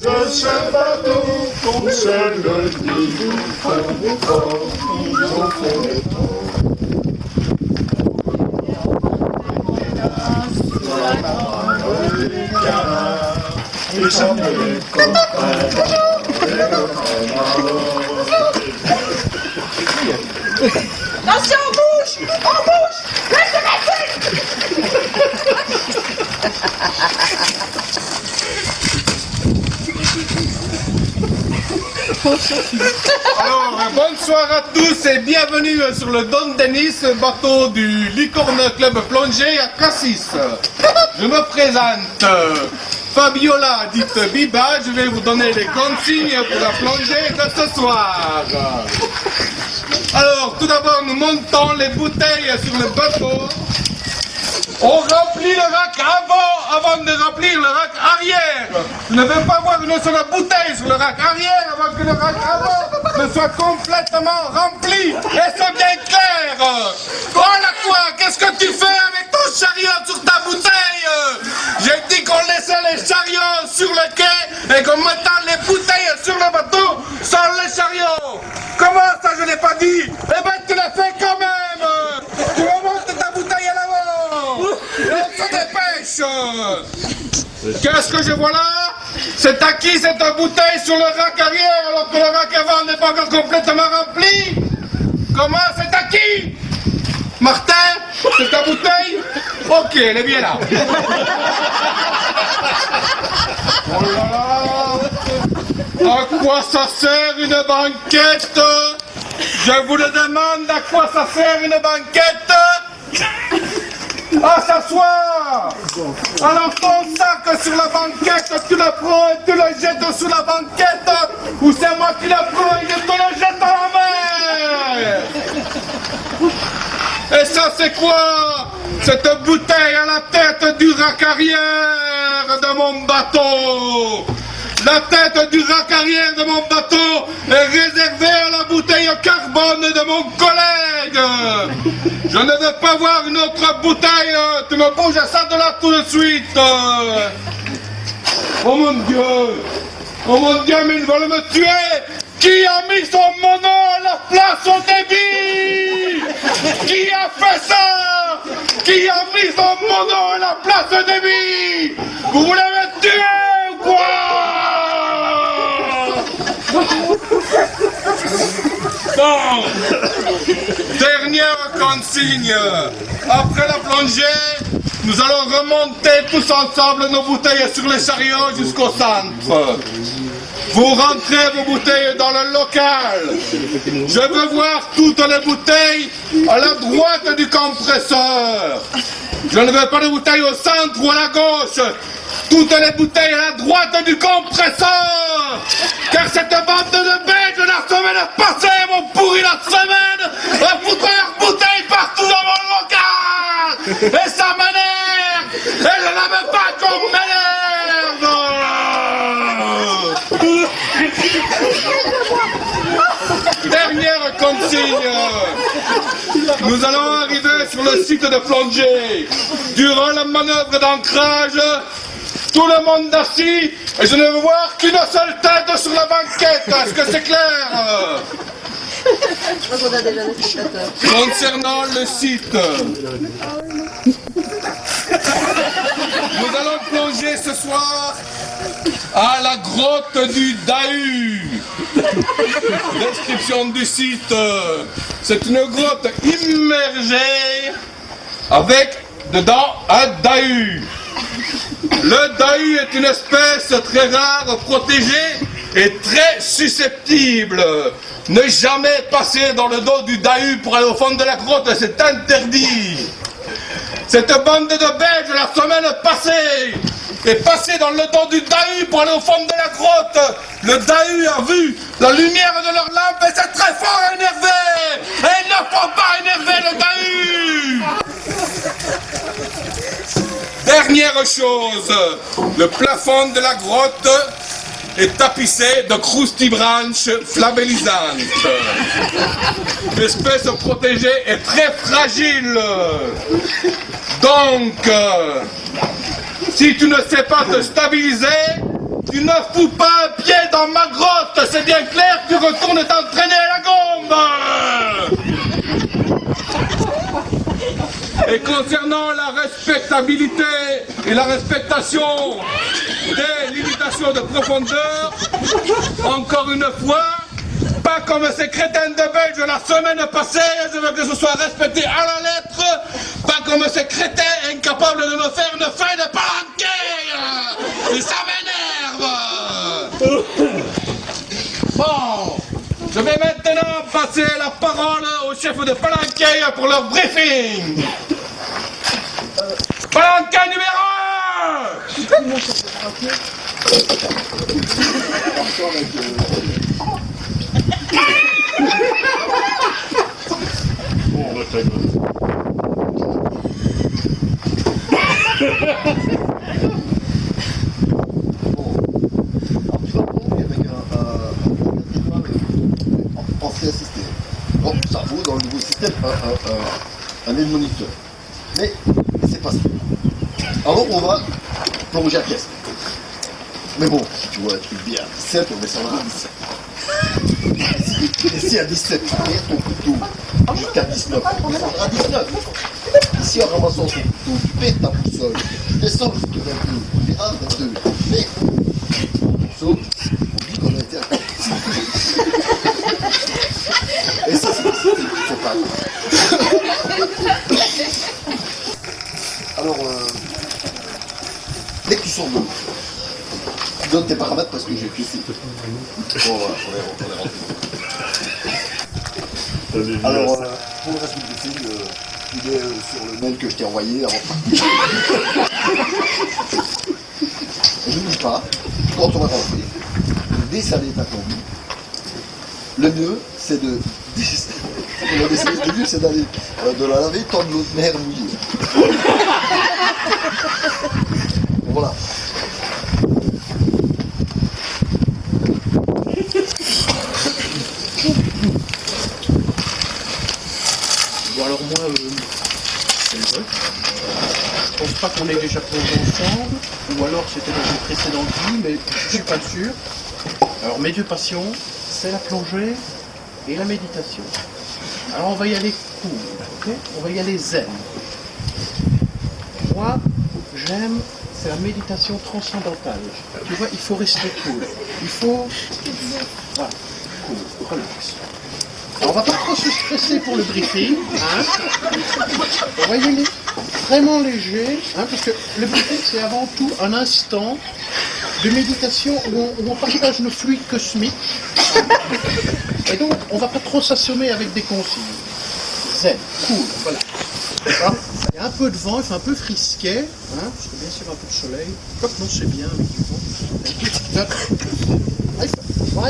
de ce bateau, comme seul nous ferons fort, nous en ferons fort. Nous sommes les copains, les copains. Attention, on bouge! On bouge! Reste là-dessus! Alors, bonsoir à tous et bienvenue sur le Don Denis, bateau du Licorne Club Plongée à Cassis. Je me présente, Fabiola, dite Biba, je vais vous donner les consignes pour la plongée de ce soir. Alors, tout d'abord, nous montons les bouteilles sur le bateau. On remplit le rack avant de remplir le rack arrière. Vous ne devez pas voir une seule bouteille sur le rack arrière avant que le rack avant ne soit complètement rempli. Et c'est bien clair. Voilà quoi, qu'est-ce que tu fais avec ton chariot sur ta bouteille? J'ai dit qu'on laissait les chariots sur le quai et qu'on mettait les bouteilles sur le bateau sans les chariots. Comment ça, je l'ai pas dit? Eh ben, tu l'as fait quand même. Tu remontes ta bouteille à l'avant. Et ça dépêche. Qu'est-ce que je vois là? C'est à qui cette bouteille sur le rack arrière alors que le rack avant n'est pas encore complètement rempli? Comment? C'est à qui? Martin? C'est ta bouteille? Ok, elle est bien là. Oh là là! À quoi ça sert une banquette? Je vous le demande, à quoi ça sert une banquette? À s'asseoir! Alors ton sac sur la banquette, tu le prends et tu le jettes sous la banquette, ou c'est moi qui le prends et je te le jette dans la mer! Et ça c'est quoi? Cette bouteille à la tête du rack arrière de mon bateau! La tête du rack arrière de mon bateau est réservée à la bouteille carbone de mon collègue. Je ne veux pas voir une autre bouteille. Tu me bouges ça de là tout de suite. Oh mon Dieu, mais ils veulent me tuer. Qui a mis mon nom à la place au débit? Qui a fait ça? Qui a mis mon nom à la place au débit? Vous voulez me tuer ou quoi? Bon, dernière consigne. Après la plongée, nous allons remonter tous ensemble nos bouteilles sur les chariots jusqu'au centre. Vous rentrez vos bouteilles dans le local. Je veux voir toutes les bouteilles à la droite du compresseur. Je ne veux pas de bouteilles au centre ou à la gauche. Toutes les bouteilles à la droite du compresseur. Car cette bande de bêtes de la semaine passée m'ont pourri la semaine à foutre leurs bouteilles partout dans mon local. Et ça m'énerve. Et je n'aime pas qu'on m'énerve. Dernière consigne. Nous allons arriver sur le site de plongée. Durant la manœuvre d'ancrage, tout le monde assis et je ne veux voir qu'une seule tête sur la banquette. Est-ce que c'est clair? Je crois qu'on a déjà des spectateurs. Concernant le site, nous allons plonger ce soir à la grotte du Dahu. Description du site. C'est une grotte immergée avec dedans un Dahu. Le Dahu est une espèce très rare, protégée et très susceptible. Ne jamais passer dans le dos du Dahu pour aller au fond de la grotte, c'est interdit. Cette bande de bêtes la semaine passée est passée dans le dos du Dahu pour aller au fond de la grotte. Le Dahu a vu la lumière de leur lampe et c'est très fort énervé. Et il ne faut pas énerver le Dahu. Dernière chose, le plafond de la grotte est tapissé de croustibranches flamellisantes. L'espèce protégée est très fragile. Donc, si tu ne sais pas te stabiliser, Tu ne fous pas un pied dans ma grotte, c'est bien clair, tu retournes t'entraîner à la gombe. Et concernant la respectabilité et la respectation des limitations de profondeur, encore une fois, pas comme ces crétins de Belges la semaine passée, je veux que ce soit respecté à la lettre, pas comme ces crétins incapables de me faire une feuille de palanquet. Et ça m'énerve. Bon, je vais maintenant passer la parole au chef de palanquet pour leur briefing. Palanquet numéro 1. Bon, on va t'aider. Ancien système. Donc ça vaut dans le nouveau système un moniteur. Mais c'est pas sûr. Alors on va plonger à pièce. Mais bon, si tu vois un truc bien à 17, on descendra à 17. Et si à 17 tu perds ton couteau jusqu'à 19, on descendra à 19. Ici en ramassant ton couteau, tu perds ta boussole, tu descends jusqu'à 22, on verra 22. Mais sauf, oublie qu'on a été à et ça, c'est pas grave. Alors, dès que tu sors de l'eau, tu donnes tes paramètres parce que j'ai piécé. Bon, voilà, on est rentré. Alors, pour le reste du briefing, il est sur le mail que je t'ai envoyé avant de partir. N'oublie pas, quand on va rentrer, dessaler ta combi. Le mieux, c'est de... Le mieux, c'est d'aller de la laver, tendre l'autre mer mouillée. Voilà. Bon alors moi, c'est le vote. Je pense pas qu'on ait déjà plongé ensemble, ou alors c'était dans une précédente vie, mais je suis pas sûr. Alors mes deux passions, c'est la plongée et la méditation. Alors on va y aller cool, ok? On va y aller zen. Moi, j'aime, c'est la méditation transcendantale. Tu vois, il faut rester cool. Il faut... Voilà, cool, relax. Alors, on va pas trop se stresser pour le briefing, hein? On va y aller vraiment léger, hein, parce que le briefing c'est avant tout un instant de méditation où on partage nos fluides cosmiques. Et donc, on va pas trop s'assommer avec des consignes. Zen, cool, voilà. Alors, il y a un peu de vent, il fait un peu frisquet, hein, parce que bien sûr un peu de soleil. Hop, non, c'est bien avec du vent.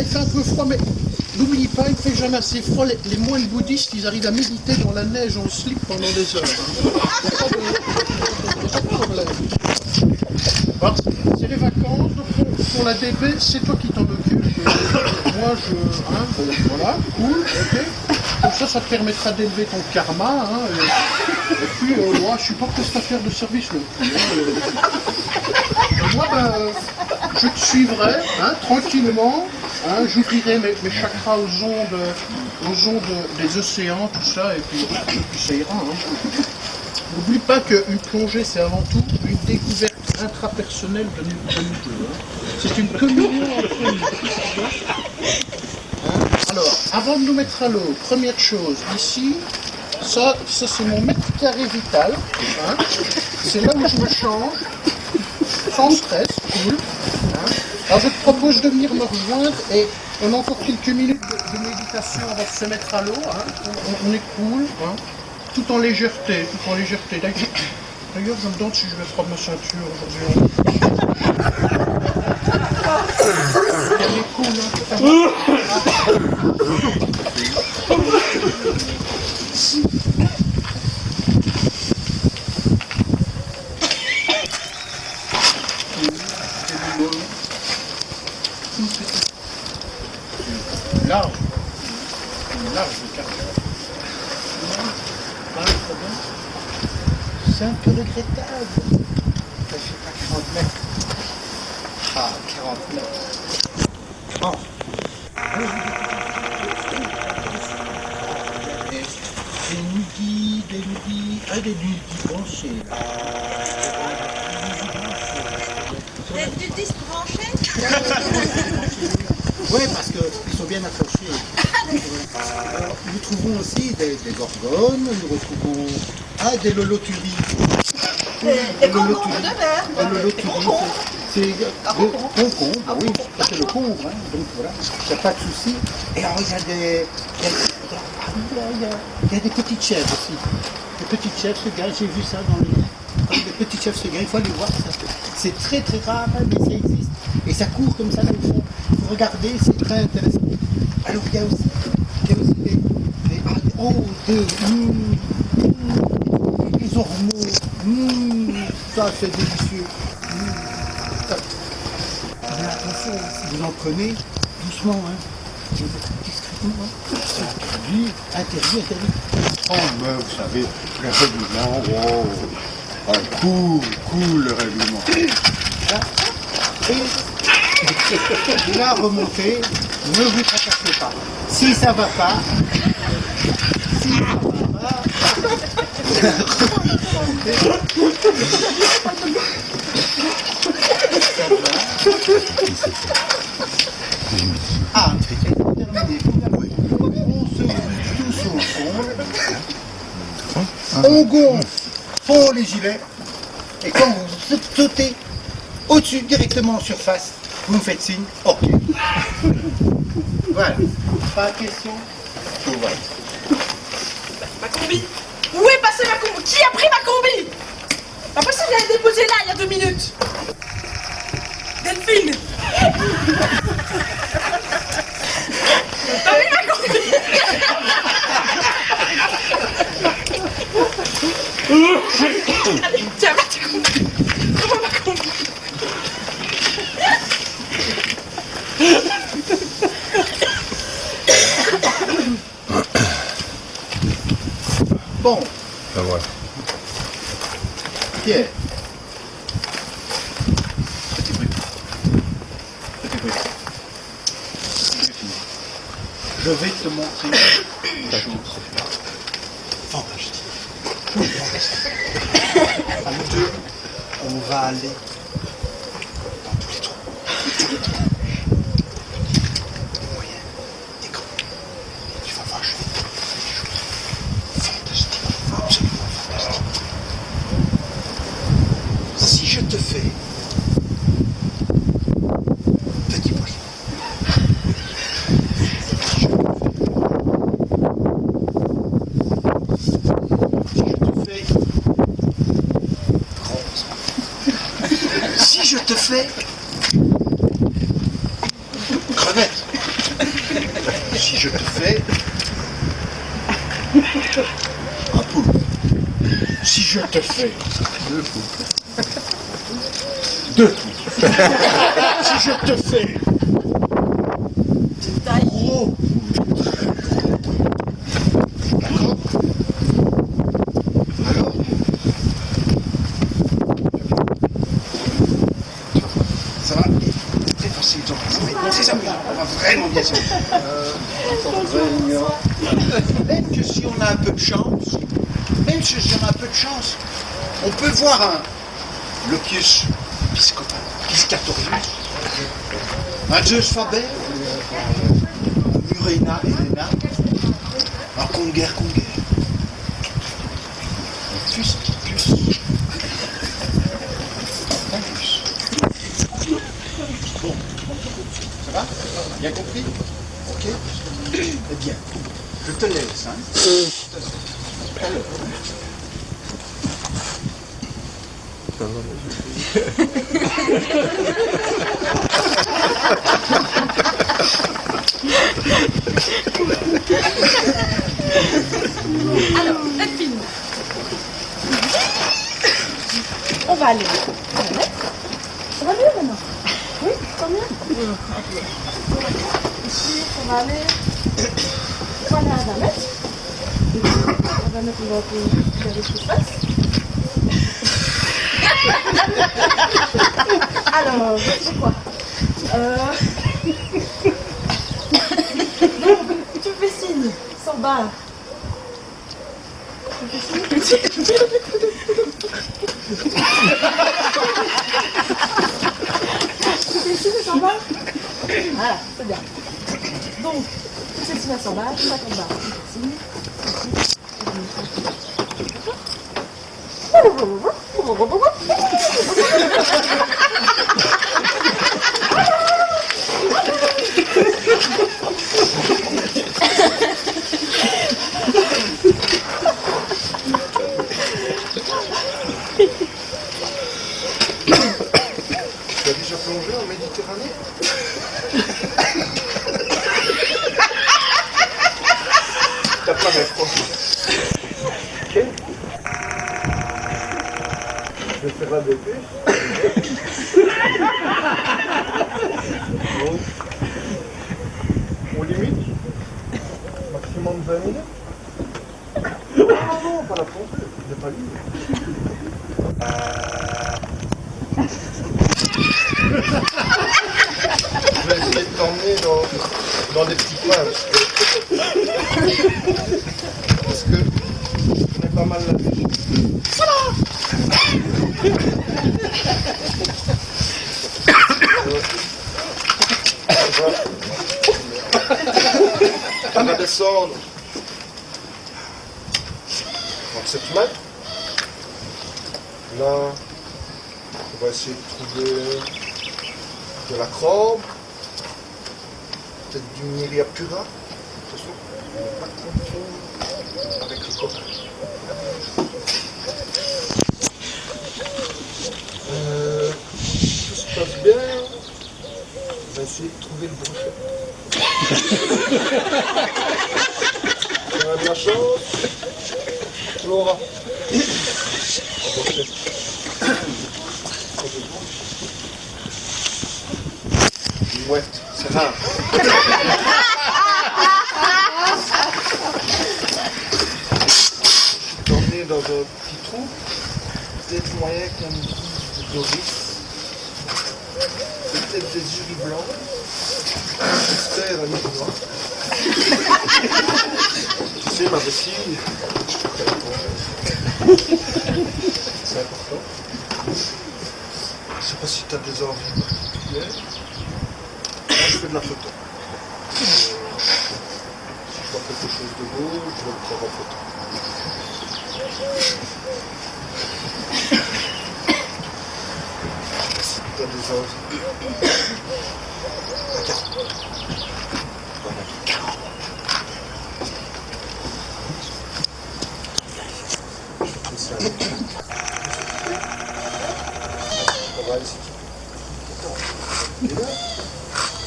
Il fait un peu froid, mais n'oublie pas, il ne fait jamais assez froid. Les moines bouddhistes, ils arrivent à méditer dans la neige en slip pendant des heures. Il n'y a pas de problème. Alors, c'est les vacances, donc pour la DB, c'est toi qui t'en occupes. Moi, voilà, cool, ok. Comme ça te permettra d'élever ton karma. Hein, et puis, moi, je suis pas prestataire de service. Moi, je te suivrai, hein, tranquillement. Hein, j'ouvrirai mes chakras aux ondes des océans, tout ça, et puis ça ira. Hein. N'oublie pas qu'une plongée, c'est avant tout une découverte intrapersonnelle de nous deux. Hein. C'est une communion entre nous. Alors, avant de nous mettre à l'eau, première chose, ici, ça c'est mon mètre carré vital. Hein. C'est là où je me change, sans stress, cool. Hein. Alors je te propose de venir me rejoindre et on a encore quelques minutes de méditation avant de se mettre à l'eau. Hein. On est cool, hein. Tout en légèreté, D'ailleurs, je me demande si je vais prendre ma ceinture aujourd'hui. Elle est cool, hein. Large de carte. C'est un peu regrettable. Ça fait pas 40 mètres. Ah, 49. Bon. Des nudis branchés. Du disque branché? Oui, parce qu'ils sont bien accrochés. Alors, nous trouvons aussi des gorgones, nous retrouvons des loloturies. Des concombres de verre. Des loloturies, c'est le concombre, oui, c'est le concombre, hein, donc voilà, il n'y a pas de souci. Et alors il y a des petites chèvres aussi. Des petites chèvres segailles, j'ai vu ça dans le livre. Des petites chèvres segailles, il faut aller voir ça. C'est très très rare, hein, mais ça existe. Et ça court comme ça dans le fond. Regardez, c'est très intéressant. Alors il y a aussi des ormeaux. Ça c'est délicieux. Mais attention, si vous en prenez, doucement, hein. Discrètement. Interdit. Oh, mais vous savez, le règlement, cool le règlement. Et la remontée, ne vous tracassez pas. Si ça va pas, terminé. On se met tous au fond. On gonfle fond les gilets. Et quand vous sautez au-dessus, directement en surface, vous me faites signe, ok. Voilà. Pas de question. Voilà. Ma combi. Où est passée ma combi? Qui a pris ma combi? Après ça, je l'avais déposée là, il y a 2 minutes. Delphine. T'as vu ma combi? Allez, tiens, ma combi. Comment ma combi? Bon. Ben voilà. Pierre. Je vais te montrer une chose fantastique. À nous deux, on va aller dans tous les trous. Des moyens, des grands. Tu vas voir, je vais te montrer des choses fantastiques, absolument fantastiques. Si je te fais petit poisson, si je te fais crevette, si je te fais un poule, si je te fais deux poules, si je te fais gros, d'accord? Alors, ça va être très facile, ça va être très simple, on va vraiment bien s'amuser. Même que si on a un peu de chance, on peut voir Lopius piscatorius, un Zeus Faber, Murena Helena, un Conger. Plus. Bon, ça va? Bien compris? Ok? Eh bien, je te laisse, hein? Alors. Alors, Delphine. On va aller. Ça va mieux maintenant? Oui, ça va mieux. Ici, on va aller. Voilà, on va mettre. On va mettre, on va regarder ce qui se passe. Alors, c'est quoi Tu me fais signe, sans barre. Tu me fais signe. Tu fais signe, sans barre. Voilà, c'est bien. Donc, tu fais signe à 100 barres, 50 barres. Tu fais signe. Tu as déjà plongé en Méditerranée? T'as pas mes froid. Ok. Je vais faire un début. Donc, on limite. Maximum 20 minutes. Non, non, pas la plongée. Je n'ai pas lu. Je vais essayer de t'emmener dans des petits coins parce que je connais pas mal la pêche. On va descendre 37 mètres. Là, on va essayer de trouver de la crabe, peut-être du myriapura. Attention, on ne pas confondre avec le copain. Tout se passe bien. On va essayer de trouver le brochet. On a de la chance. Laura. Le brochet. Une mouette, c'est rare. Je suis emmené dans un petit trou, peut-être moyen qu'on trouve du doris, peut-être des jurys blancs, j'espère un noir. Tu sais, ma vessie, c'est important. Je sais pas si tu as des envies particulières. Moi, je fais de la photo. Si je vois quelque chose de beau, je vais le prendre en photo. Si tu as des envies. Regarde. Voilà. Je fais ça. On va ici. Et là,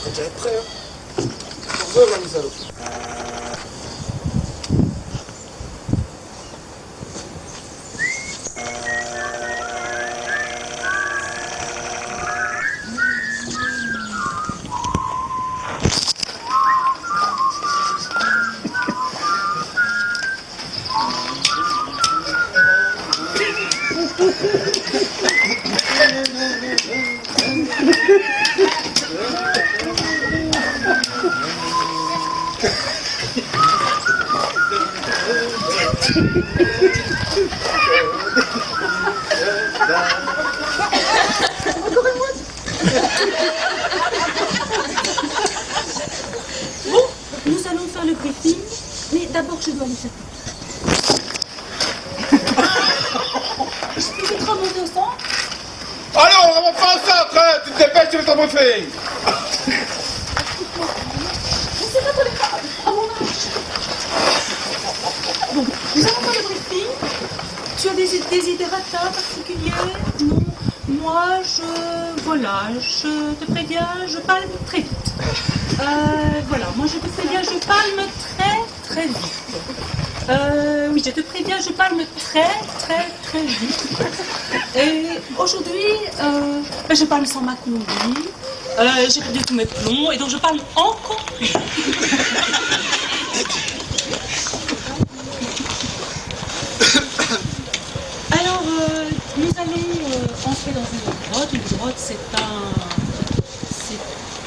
on dirait prêt, hein. 14 heures la mise à l'eau. Bon, nous allons faire le briefing, mais d'abord je dois aller faire. Tu veux te remonter au centre? Alors, on va pas au centre, hein. Tu te dépêches sur ton briefing. Mais c'est pas pour les femmes, à mon âge. Bon, nous allons faire le briefing. Tu as des desiderata particuliers? Non. Moi, voilà, je te préviens, je palme très vite. Voilà, moi je te préviens, je palme très vite. Oui, je te préviens, je palme très vite. Et aujourd'hui, je palme sans ma combi. J'ai perdu tous mes plombs et donc je palme encore plus. Alors, nous allons entrer dans une grotte. Une grotte, c'est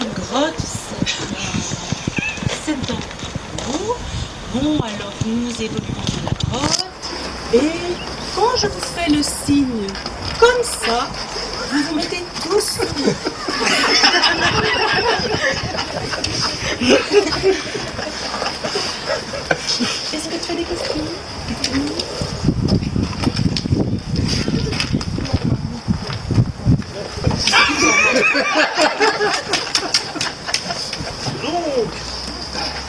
une grotte, c'est dans l'eau. Bon, alors nous évoluons dans la grotte. Et quand je vous fais le signe comme ça, vous vous mettez tous sur nous. Est-ce que tu as des questions? Donc,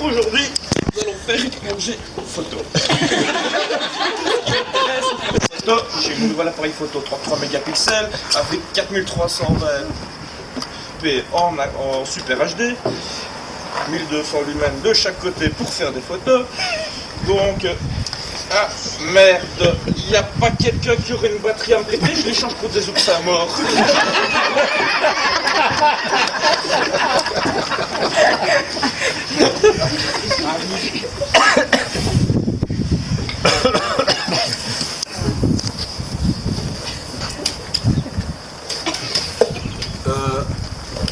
aujourd'hui, nous allons faire une plongée photo. J'ai mon nouvel appareil photo 33 mégapixels avec 4320p en Super HD, 1200 lumens de chaque côté pour faire des photos. Donc, ah merde, il n'y a pas quelqu'un qui aurait une batterie à me prêter, je l'échange pour des oursins morts.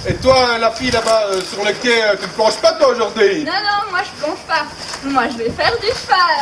Et toi, la fille là-bas sur le quai, tu ne plonges pas toi aujourd'hui? Non, non, moi je plonge pas. Moi je vais faire du cheval.